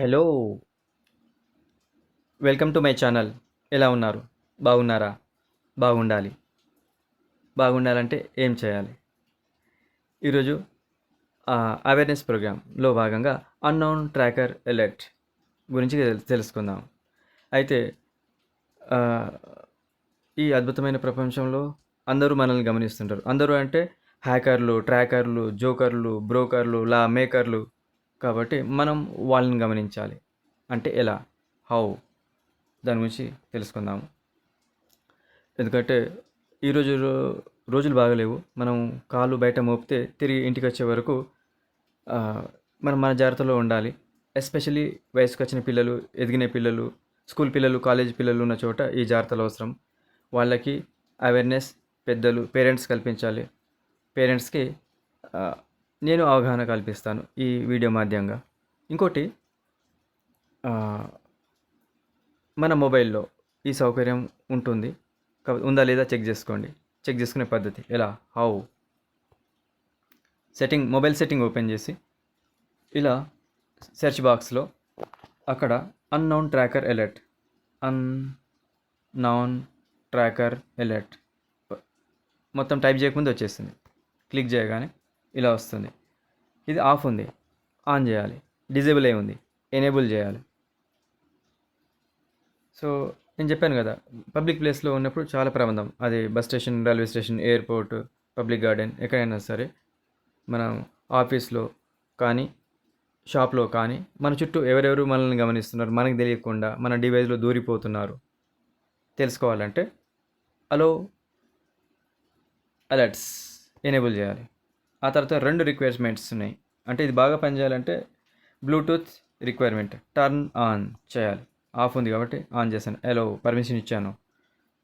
Hello! Welcome to my channel. ఎలా ఉన్నారు? బాగున్నారా? బాగుండాలి. బాగుండాలంటే ఏం చేయాలి? ఈరోజు అవేర్‌నెస్ ప్రోగ్రామ్‌లో భాగంగా అన్నౌన్ ట్రాకర్ అలర్ట్ గురించి తెలుసుకుందాం. అయితే ఆహ్, ఈ అద్భుతమైన ప్రపంచంలో అందరూ మనల్ని గమనిస్తుంటారు. అందరూ అంటే హ్యాకర్లు, ట్రాకర్లు, జోకర్లు, బ్రోకర్లు, లా మేకర్లు. కాబట్టి మనం వాళ్ళని గమనించాలి. అంటే ఎలా? హౌ? దాని గురించి తెలుసుకుందాము. ఎందుకంటే ఈ రోజులు బాగలేవు. మనం కాళ్ళు బయట మోపితే తిరిగి ఇంటికొచ్చే వరకు మనం మన జాగ్రత్తలో ఉండాలి. ఎస్పెషల్లీ వయసుకొచ్చిన పిల్లలు, ఎదిగిన పిల్లలు, స్కూల్ పిల్లలు, కాలేజీ పిల్లలు ఉన్న చోట ఈ జాగ్రత్తలు అవసరం. వాళ్ళకి అవేర్‌నెస్ పెద్దలు, పేరెంట్స్ కల్పించాలి. పేరెంట్స్‌కి నేను అవగాహన కల్పిస్తాను ఈ వీడియో మాధ్యంగా. ఇంకోటి మన మొబైల్‌లో ఈ సౌకర్యం ఉంటుంది. ఉందా లేదా చెక్ చేసుకోండి. చెక్ చేసుకునే పద్ధతి ఎలా? హౌ? మొబైల్ సెట్టింగ్ ఓపెన్ చేసి ఇలా సెర్చ్ బాక్స్‌లో అక్కడ అన్నౌన్ ట్రాకర్ అలర్ట్ మొత్తం టైప్ చేయకముందే వచ్చేస్తుంది. క్లిక్ చేయగానే ఇలా వస్తుంది. ఇది ఆఫ్ ఉంది. ఆన్ చేయాలి. డిజేబుల్ అయి ఉంది. ఎనేబుల్ చేయాలి. సో నేను చెప్పాను కదా, పబ్లిక్ ప్లేస్లో ఉన్నప్పుడు చాలా ప్రమాదం. అది bus station, railway station, airport, public garden, ఎక్కడైనా సరే మనం ఆఫీస్లో కానీ, షాప్లో కానీ మన చుట్టూ ఎవరెవరు మనల్ని గమనిస్తున్నారు, మనకు తెలియకుండా మన డివైస్లో దూరిపోతున్నారు తెలుసుకోవాలంటే అలో అలర్ట్స్ ఎనేబుల్ చేయాలి. ఆ తర్వాత 2 రిక్వైర్మెంట్స్ ఉన్నాయి. అంటే ఇది బాగా పనిచేయాలంటే బ్లూటూత్ రిక్వైర్మెంట్ టర్న్ ఆన్ చేయాలి. ఆఫ్ ఉంది కాబట్టి ఆన్ చేశాను, ఎలో పర్మిషన్ ఇచ్చాను.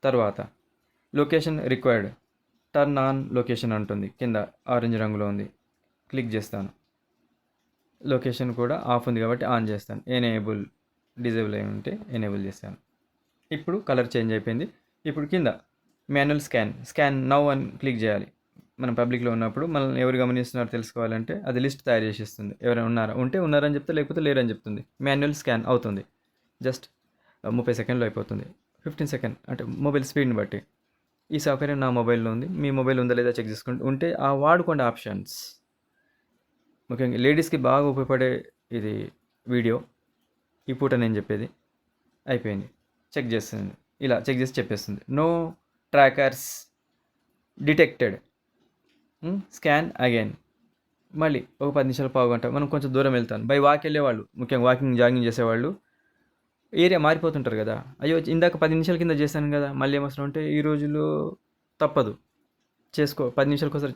తర్వాత location required, turn on location అంటుంది, కింద ఆరెంజ్ రంగులో ఉంది, క్లిక్ చేస్తాను. లొకేషన్ కూడా ఆఫ్ ఉంది కాబట్టి ఆన్ చేస్తాను. డిజేబుల్ అయి ఉంటే ఎనేబుల్ చేశాను. ఇప్పుడు కలర్ చేంజ్ అయిపోయింది. ఇప్పుడు కింద మాన్యువల్ స్కాన్ నౌ అని క్లిక్ చేయాలి. మనం పబ్లిక్లో ఉన్నప్పుడు మనల్ని ఎవరు గమనిస్తున్నారో తెలుసుకోవాలంటే అది లిస్ట్ తయారు చేసి ఇస్తుంది. ఎవరైనా ఉన్నారని చెప్తే, లేకపోతే లేరని చెప్తుంది. మాన్యువల్ స్కాన్ అవుతుంది. జస్ట్ 30 సెకండ్లో అయిపోతుంది. 15 సెకండ్ అంటే మొబైల్ స్పీడ్ని బట్టి. ఈ సౌకర్యం నా మొబైల్లో ఉంది. మీ మొబైల్ ఉందా లేదా చెక్ చేసుకోండి. ఉంటే వాడుకోండి ఆప్షన్స్. ముఖ్యంగా లేడీస్కి బాగా ఉపయోగపడే ఇది వీడియో. ఈ పూట నేను చెప్పేది అయిపోయింది. చెక్ చేస్తుంది. ఇలా చెక్ చేసి చెప్పేస్తుంది. No trackers detected, scan again. మళ్ళీ ఒక 10 నిమిషాలు, పావుగంట మనం కొంచెం దూరం వెళ్తాను. బై వాక్ వెళ్ళేవాళ్ళు, ముఖ్యంగా జాగింగ్ చేసేవాళ్ళు ఏరియా మారిపోతుంటారు కదా. అయ్యో ఇందాక 10 నిమిషాల కింద చేశాను కదా, మళ్ళీ ఏమవసరం అంటే ఈ రోజుల్లో తప్పదు, చేసుకో. 10 నిమిషాలకు ఒకసారి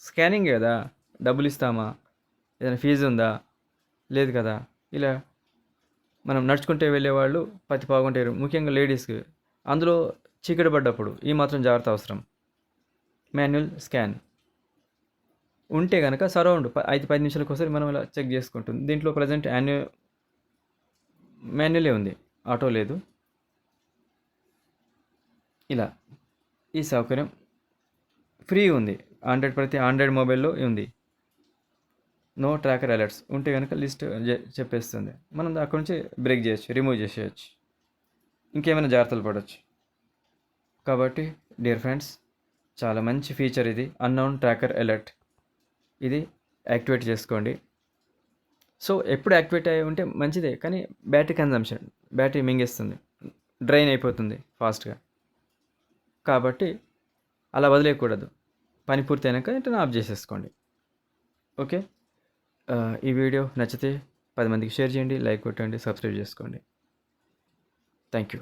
స్కానింగ్ కదా, డబ్బులు ఇస్తామా, ఏదైనా ఫీజు ఉందా, లేదు కదా. ఇలా మనం నడుచుకుంటే వెళ్ళేవాళ్ళు ప్రతి పావుగంట, ముఖ్యంగా లేడీస్కి, అందులో చీకటి పడ్డప్పుడు ఈ మాత్రం జాగ్రత్త అవసరం. మాన్యువల్ స్కాన్ ఉంటే కనుక సరౌండ్ 10 నిమిషాలకు ఒకసారి మనం ఇలా చెక్ చేసుకుంటుంది. దీంట్లో ప్రజెంట్ మాన్యువలే ఉంది, ఆటో లేదు. ఇలా ఈ సౌకర్యం ఫ్రీ ఉంది. ప్రతి ఆండ్రాయిడ్ మొబైల్లో ఉంది. నో ట్రాకర్ అలర్ట్స్ ఉంటే కనుక లిస్ట్ చెప్పేస్తుంది. మనం అక్కడ నుంచి బ్రేక్ చేయొచ్చు, రిమూవ్ చేసేయచ్చు, ఇంకేమైనా జాగ్రత్తలు పడవచ్చు. కాబట్టి డియర్ ఫ్రెండ్స్, చాలా మంచి ఫీచర్ ఇది, అన్నౌన్ ట్రాకర్ అలర్ట్. ఇది యాక్టివేట్ చేసుకోండి. సో ఎప్పుడు యాక్టివేట్ అయి ఉంటే మంచిదే, కానీ బ్యాటరీ మింగేస్తుంది, డ్రైన్ అయిపోతుంది ఫాస్ట్గా. కాబట్టి అలా వదిలేయకూడదు. పని పూర్తి అయినాక వెంటనే ఆఫ్ చేసేసుకోండి. ఓకే. ఈ వీడియో నచ్చితే 10 మందికి షేర్ చేయండి, లైక్ కొట్టండి, సబ్స్క్రైబ్ చేసుకోండి. Thank you.